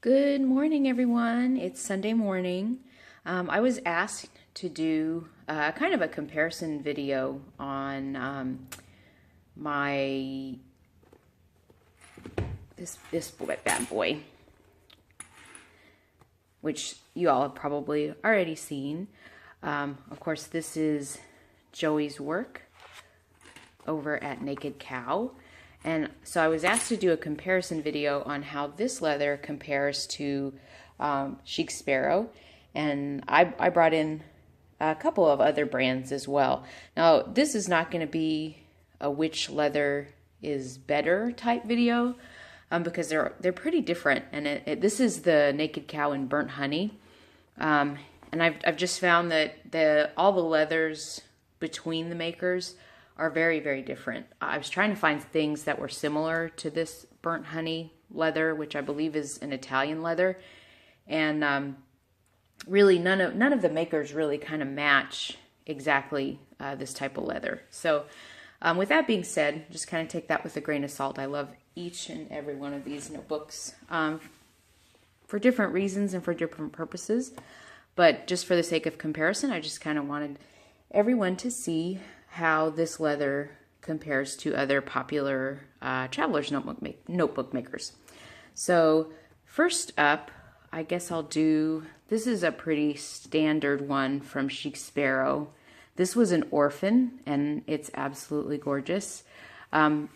Good morning, everyone. It's Sunday morning. I was asked to do kind of a comparison video on my this bad boy, which you all have probably already seen. Of course, this is Joey's work over at Naked Cow. And so I was asked to do a comparison video on how this leather compares to Chic Sparrow. And I brought in a couple of other brands as well. Now, this is not going to be a which leather is better type video because they're pretty different. And this is the Naked Cow in Burnt Honey. And I've just found that all the leathers between the makers are very, very different. I was trying to find things that were similar to this Burnt Honey leather, which I believe is an Italian leather. And really none of the makers really kind of match exactly this type of leather. So with that being said, just kind of take that with a grain of salt. I love each and every one of these notebooks for different reasons and for different purposes. But just for the sake of comparison, I just kind of wanted everyone to see how this leather compares to other popular traveler's notebook makers. So first up, I guess I'll do, this is a pretty standard one from Chic Sparrow. This was an orphan, and it's absolutely gorgeous.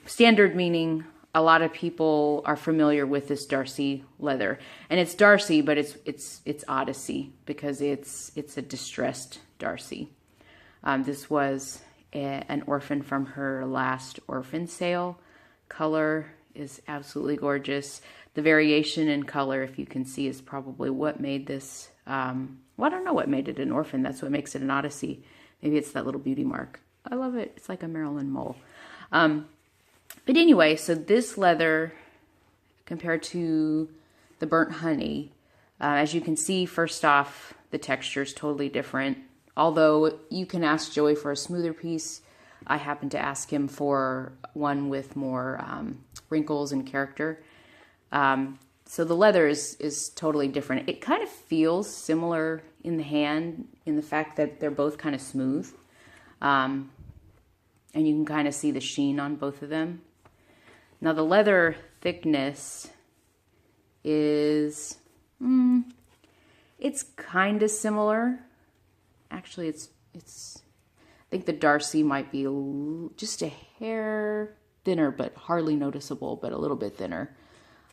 Standard meaning a lot of people are familiar with this Darcy leather, and it's Darcy, but it's Odyssey because it's a distressed Darcy. This was an orphan from her last orphan sale. Color is absolutely gorgeous. The variation in color, if you can see, is probably what made this, well, I don't know what made it an orphan. That's what makes it an Odyssey. Maybe it's that little beauty mark. I love it. It's like a Maryland mole. But anyway, so this leather compared to the Burnt Honey, as you can see, first off, the texture is totally different. Although you can ask Joey for a smoother piece, I happen to ask him for one with more wrinkles and character. So the leather is totally different. It kind of feels similar in the hand in the fact that they're both kind of smooth. And you can kind of see the sheen on both of them. Now the leather thickness is, it's kind of similar. Actually, it's. I think the Darcy might be just a hair thinner, but hardly noticeable, but a little bit thinner.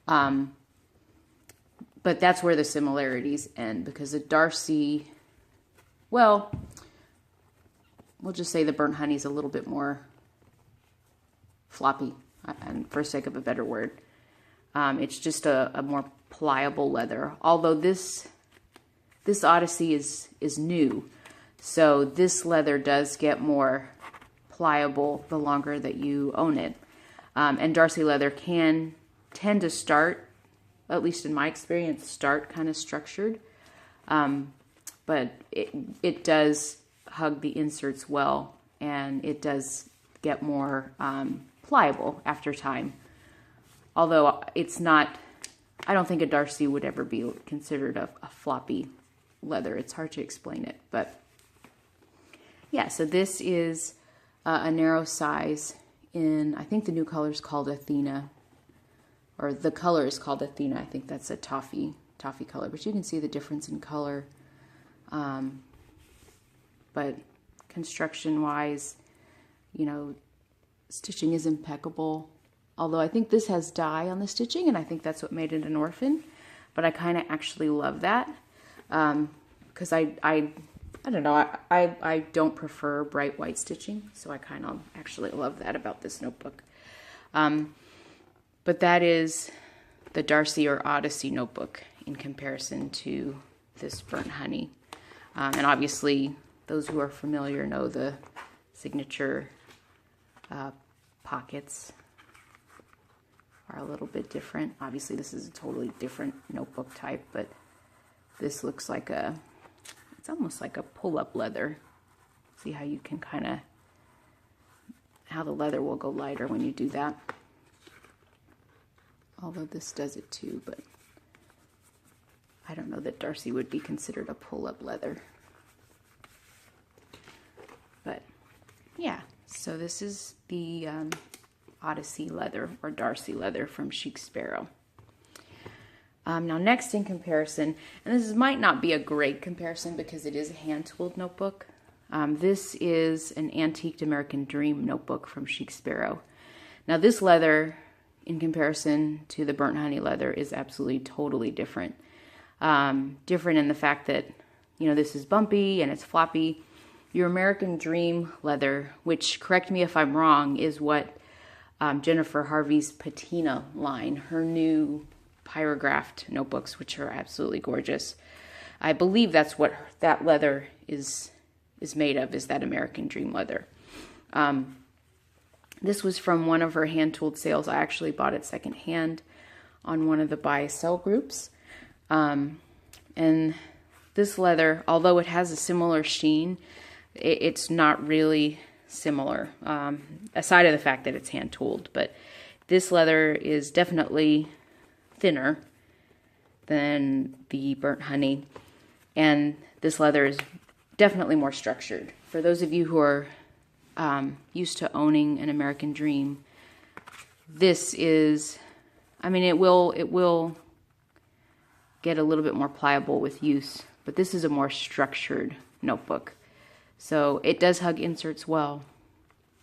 But that's where the similarities end, because the Darcy, well, we'll just say the Burnt Honey is a little bit more floppy, and for sake of a better word. It's just a more pliable leather. Although this Odyssey is new. So this leather does get more pliable the longer that you own it. And Darcy leather can tend to start, at least in my experience, start kind of structured. But it does hug the inserts well, and it does get more pliable after time. Although it's not, I don't think a Darcy would ever be considered a floppy leather. It's hard to explain it, but yeah, so this is a narrow size in, I think the new color is called Athena, or the color is called Athena. I think that's a toffee color, but you can see the difference in color. But construction-wise, you know, stitching is impeccable. Although I think this has dye on the stitching, and I think that's what made it an orphan. But I kind of actually love that because I don't know, I don't prefer bright white stitching, so I kind of actually love that about this notebook. But that is the Darcy or Odyssey notebook in comparison to this Burnt Honey. And obviously, those who are familiar know the signature pockets are a little bit different. Obviously, this is a totally different notebook type, but this looks like it's almost like a pull-up leather. See how you can kind of, how the leather will go lighter when you do that. Although this does it too, but I don't know that Darcy would be considered a pull-up leather. But yeah, so this is the Odyssey leather or Darcy leather from Chic Sparrow. Now next in comparison, and this might not be a great comparison because it is a hand-tooled notebook. This is an Antiqued American Dream notebook from Chic Sparrow. Now this leather, in comparison to the Burnt Honey leather, is absolutely totally different. Different in the fact that, you know, this is bumpy and it's floppy. Your American Dream leather, which, correct me if I'm wrong, is what Jennifer Harvey's Patina line, her new pyrographed notebooks, which are absolutely gorgeous. I believe that's what that leather is made of, is that American Dream leather. This was from one of her hand-tooled sales. I actually bought it secondhand on one of the buy-sell groups. And this leather, although it has a similar sheen, it's not really similar, aside of the fact that it's hand-tooled. But this leather is definitely thinner than the Burnt Honey, and this leather is definitely more structured. For those of you who are used to owning an American Dream, this is, I mean, it will get a little bit more pliable with use, but this is a more structured notebook. So it does hug inserts well.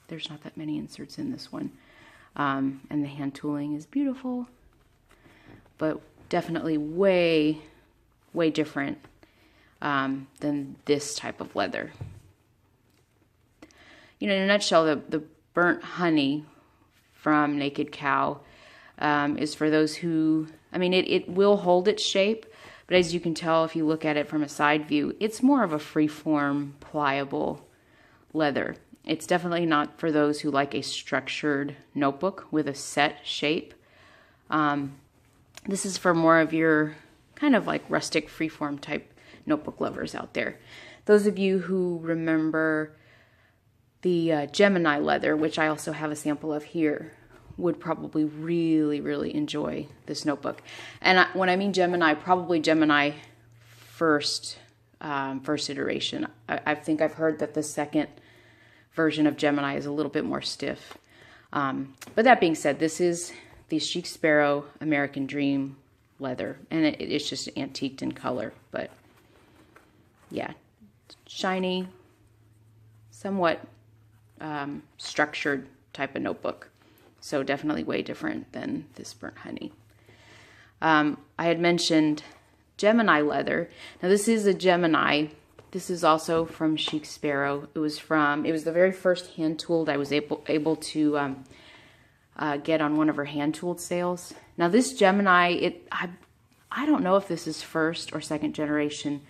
There's not that many inserts in this one. And the hand tooling is beautiful, but definitely way, way different than this type of leather. You know, in a nutshell, the Burnt Honey from Naked Cow is for those who, I mean, it will hold its shape, but as you can tell if you look at it from a side view, it's more of a free-form, pliable leather. It's definitely not for those who like a structured notebook with a set shape. This is for more of your kind of like rustic freeform type notebook lovers out there. Those of you who remember the Gemini leather, which I also have a sample of here, would probably really, really enjoy this notebook. And when I mean Gemini, probably Gemini first iteration. I think I've heard that the second version of Gemini is a little bit more stiff. But that being said, this is the Chic Sparrow American Dream leather, and it's just antiqued in color. But yeah, shiny, somewhat structured type of notebook. So definitely way different than this Burnt Honey. I had mentioned Gemini leather. Now this is a Gemini. This is also from Chic Sparrow. It was the very first hand tooled I was able to get on one of her hand tooled sales. Now this Gemini, I don't know if this is first or second generation.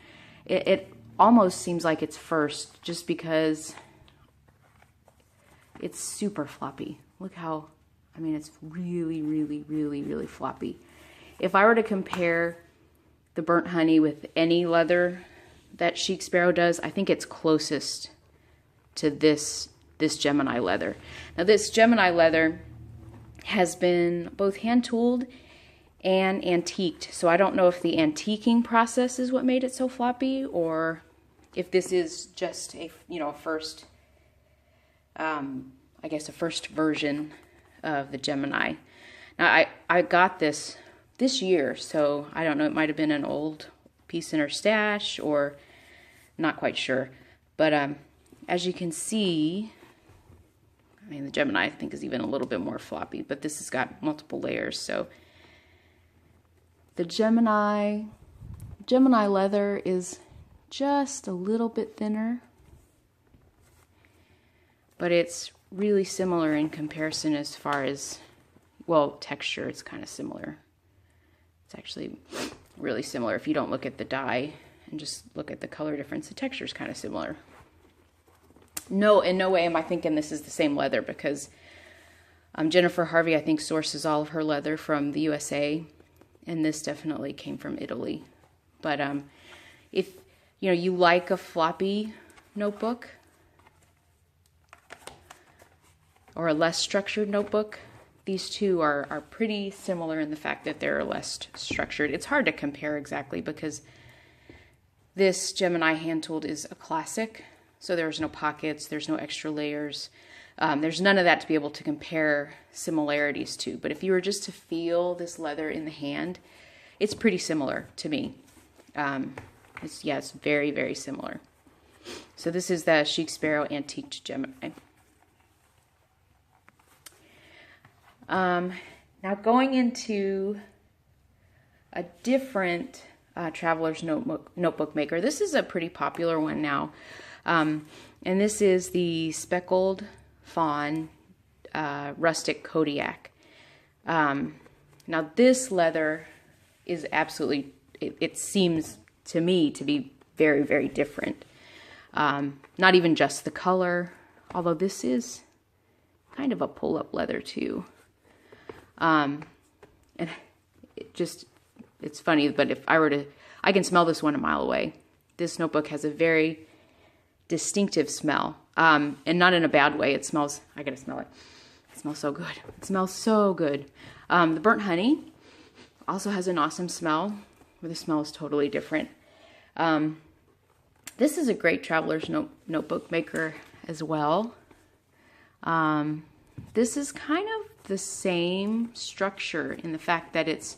It almost seems like it's first, just because it's super floppy. Look how, I mean, it's really, really, really, really floppy. If I were to compare the Burnt Honey with any leather that Chic Sparrow does, I think it's closest to this Gemini leather. Now this Gemini leather has been both hand tooled and antiqued. So I don't know if the antiquing process is what made it so floppy, or if this is just a first, I guess a first version of the Gemini. Now I got this year, so I don't know, it might have been an old piece in her stash, or not quite sure. But as you can see, I mean, the Gemini I think is even a little bit more floppy, but this has got multiple layers. So the Gemini leather is just a little bit thinner, but it's really similar in comparison as far as, well, texture. It's kind of similar. It's actually really similar. If you don't look at the dye and just look at the color difference, the texture is kind of similar. No, in no way am I thinking this is the same leather, because Jennifer Harvey, I think, sources all of her leather from the USA, and this definitely came from Italy. But if you like a floppy notebook or a less structured notebook, these two are pretty similar in the fact that they're less structured. It's hard to compare exactly because this Gemini hand tooled is a classic, so there's no pockets, there's no extra layers. There's none of that to be able to compare similarities to. But if you were just to feel this leather in the hand, it's pretty similar to me. It's very, very similar. So this is the Chic Sparrow Antique Gemini. Now going into a different traveler's notebook maker. This is a pretty popular one now. And this is the Speckled Fawn rustic Kodiak. Now this leather is absolutely, it seems to me to be very, very different. Not even just the color, although this is kind of a pull-up leather too. And it's funny, but if I were to, I can smell this one a mile away. This notebook has a very distinctive smell, and not in a bad way. It smells, I gotta smell it. It smells so good. It smells so good. The burnt honey also has an awesome smell, where the smell is totally different. This is a great traveler's notebook maker as well. This is kind of the same structure in the fact that it's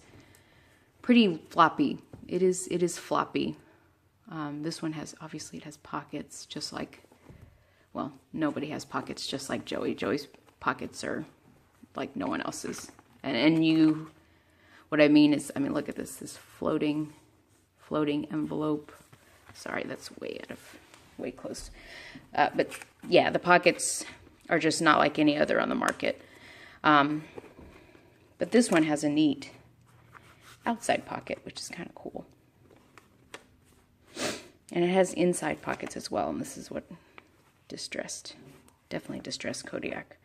pretty floppy. It is floppy. This one has, obviously it has pockets, just like, well, nobody has pockets just like Joey. Joey's pockets are like no one else's. And you, what I mean is, I mean, look at this floating envelope. Sorry, that's way close. But yeah, the pockets are just not like any other on the market. But this one has a neat outside pocket, which is kind of cool. And it has inside pockets as well. And this is what definitely distressed Kodiak.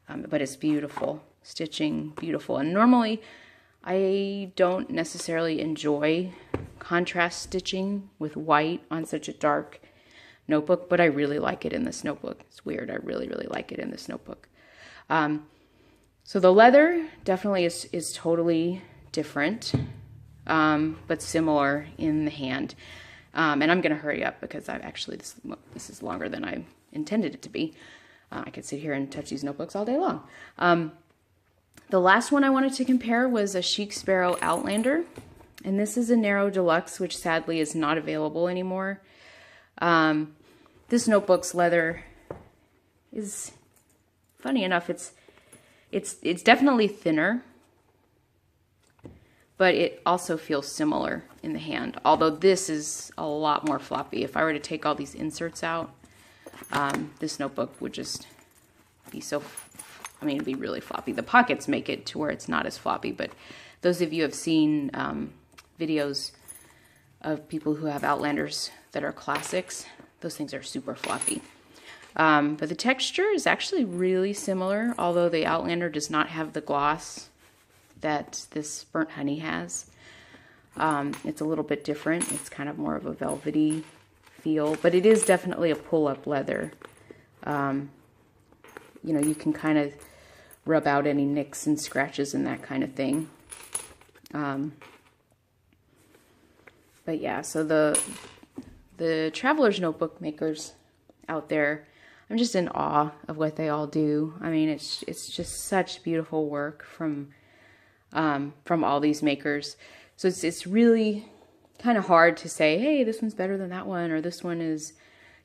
But it's beautiful, stitching, beautiful. And normally I don't necessarily enjoy contrast stitching with white on such a dark notebook, but I really like it in this notebook. It's weird. I really, really like it in this notebook. So the leather definitely is totally different, but similar in the hand. And I'm going to hurry up because I've actually, this is longer than I intended it to be. I could sit here and touch these notebooks all day long. The last one I wanted to compare was a Chic Sparrow Outlander. And this is a narrow deluxe, which sadly is not available anymore. This notebook's leather is, funny enough, it's definitely thinner, but it also feels similar in the hand. Although this is a lot more floppy. If I were to take all these inserts out, this notebook would just be so, I mean, it'd be really floppy. The pockets make it to where it's not as floppy, but those of you who have seen videos of people who have Outlanders that are classics, those things are super floppy. But the texture is actually really similar, although the Outlander does not have the gloss that this burnt honey has. It's a little bit different. It's kind of more of a velvety feel, but it is definitely a pull-up leather. You know, you can kind of rub out any nicks and scratches and that kind of thing. But yeah, so the traveler's notebook makers out there, I'm just in awe of what they all do. I mean, it's just such beautiful work from all these makers. So it's really kind of hard to say, hey, this one's better than that one, or this one is,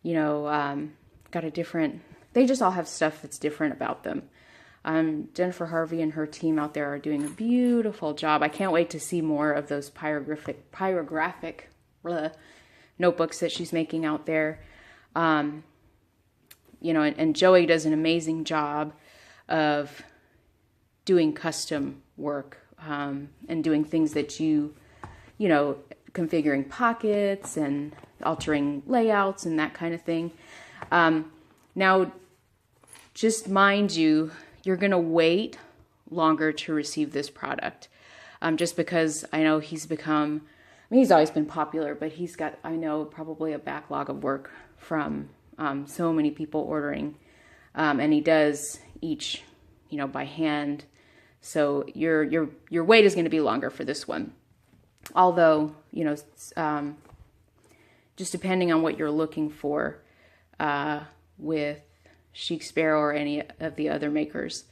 you know, got a different. They just all have stuff that's different about them. Jennifer Harvey and her team out there are doing a beautiful job. I can't wait to see more of those pyrographic notebooks that she's making out there. You know, and Joey does an amazing job of doing custom work and doing things that you know, configuring pockets and altering layouts and that kind of thing. Now, just mind you, you're going to wait longer to receive this product. Just because I know he's become, I mean, he's always been popular, but he's got, I know, probably a backlog of work from so many people ordering. And he does each, you know, by hand, So your wait is going to be longer for this one. Although, you know, just depending on what you're looking for with Chic Sparrow or any of the other makers,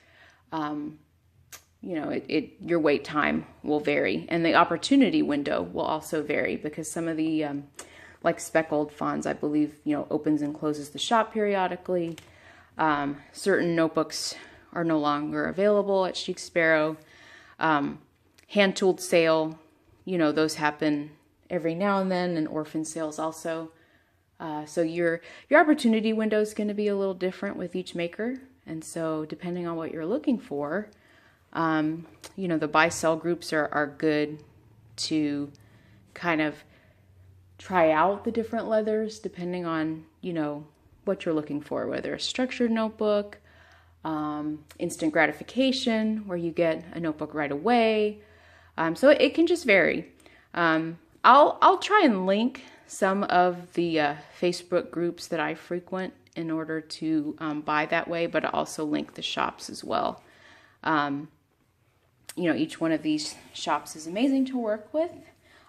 you know, your wait time will vary, and the opportunity window will also vary, because some of the like Speckled Fawns, I believe, you know, opens and closes the shop periodically. Certain notebooks are no longer available at Chic Sparrow. Hand-tooled sale, you know, those happen every now and then, and orphan sales also. So your opportunity window is going to be a little different with each maker, and so depending on what you're looking for, you know, the buy-sell groups are good to kind of try out the different leathers depending on, you know, what you're looking for, whether a structured notebook, instant gratification, where you get a notebook right away. So it can just vary. I'll try and link some of the Facebook groups that I frequent in order to buy that way, but I'll also link the shops as well. You know, each one of these shops is amazing to work with,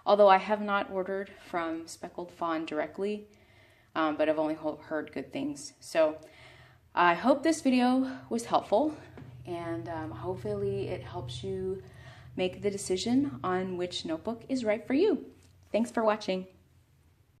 although I have not ordered from Speckled Fawn directly, but I've only heard good things. So I hope this video was helpful, and hopefully it helps you make the decision on which notebook is right for you. Thanks for watching.